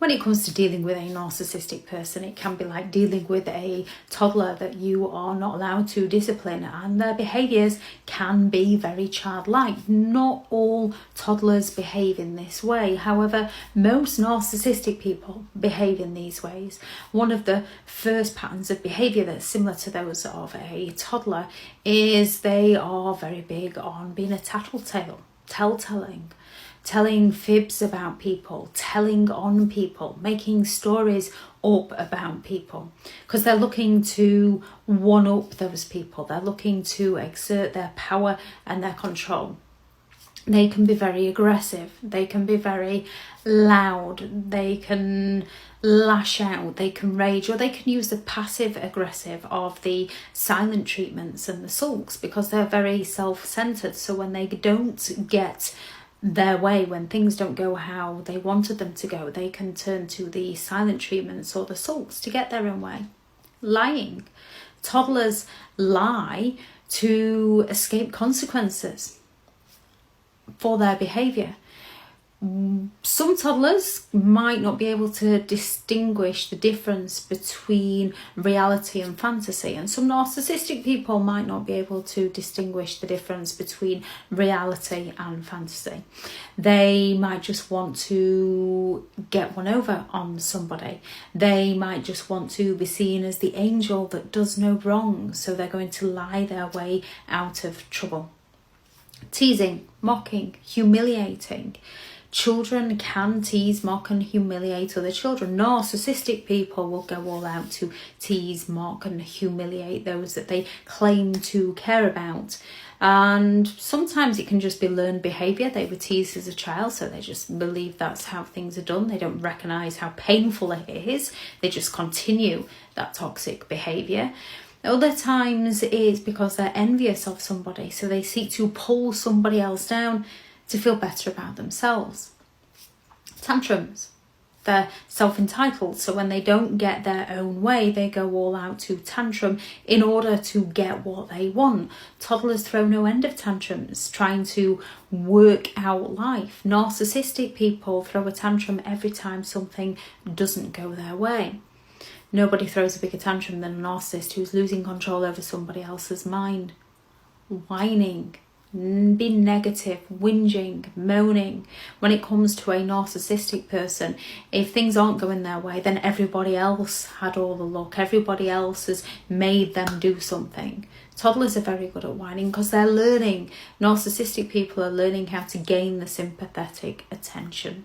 When it comes to dealing with a narcissistic person, it can be like dealing with a toddler that you are not allowed to discipline, and their behaviours can be very childlike. Not all toddlers behave in this way. However, most narcissistic people behave in these ways. One of the first patterns of behaviour that's similar to those of a toddler is they are very big on being a tattletale, tell-telling, telling fibs about people, telling on people, making stories up about people, because they're looking to one-up those people. They're looking to exert their power and their control. They can be very aggressive. They can be very loud. They can lash out. They can rage, or they can use the passive aggressive of the silent treatments and the sulks, because they're very self-centered. So when they don't get their way, when things don't go how they wanted them to go, they can turn to the silent treatments or the sulks to get their own way. Lying. Toddlers lie to escape consequences for their behaviour. Some toddlers might not be able to distinguish the difference between reality and fantasy, and some narcissistic people might not be able to distinguish the difference between reality and fantasy. They might just want to get one over on somebody. They might just want to be seen as the angel that does no wrong, so they're going to lie their way out of trouble. Teasing, mocking, humiliating. Children can tease, mock and humiliate other children. Narcissistic people will go all out to tease, mock and humiliate those that they claim to care about. And sometimes it can just be learned behaviour. They were teased as a child, so they just believe that's how things are done. They don't recognise how painful it is. They just continue that toxic behaviour. Other times it's because they're envious of somebody, so they seek to pull somebody else down to feel better about themselves. Tantrums. They're self-entitled, so when they don't get their own way, they go all out to tantrum in order to get what they want. Toddlers throw no end of tantrums, trying to work out life. Narcissistic people throw a tantrum every time something doesn't go their way. Nobody throws a bigger tantrum than a narcissist who's losing control over somebody else's mind. Whining, being negative, whinging, moaning. When it comes to a narcissistic person, if things aren't going their way, then everybody else had all the luck. Everybody else has made them do something. Toddlers are very good at whining because they're learning. Narcissistic people are learning how to gain the sympathetic attention.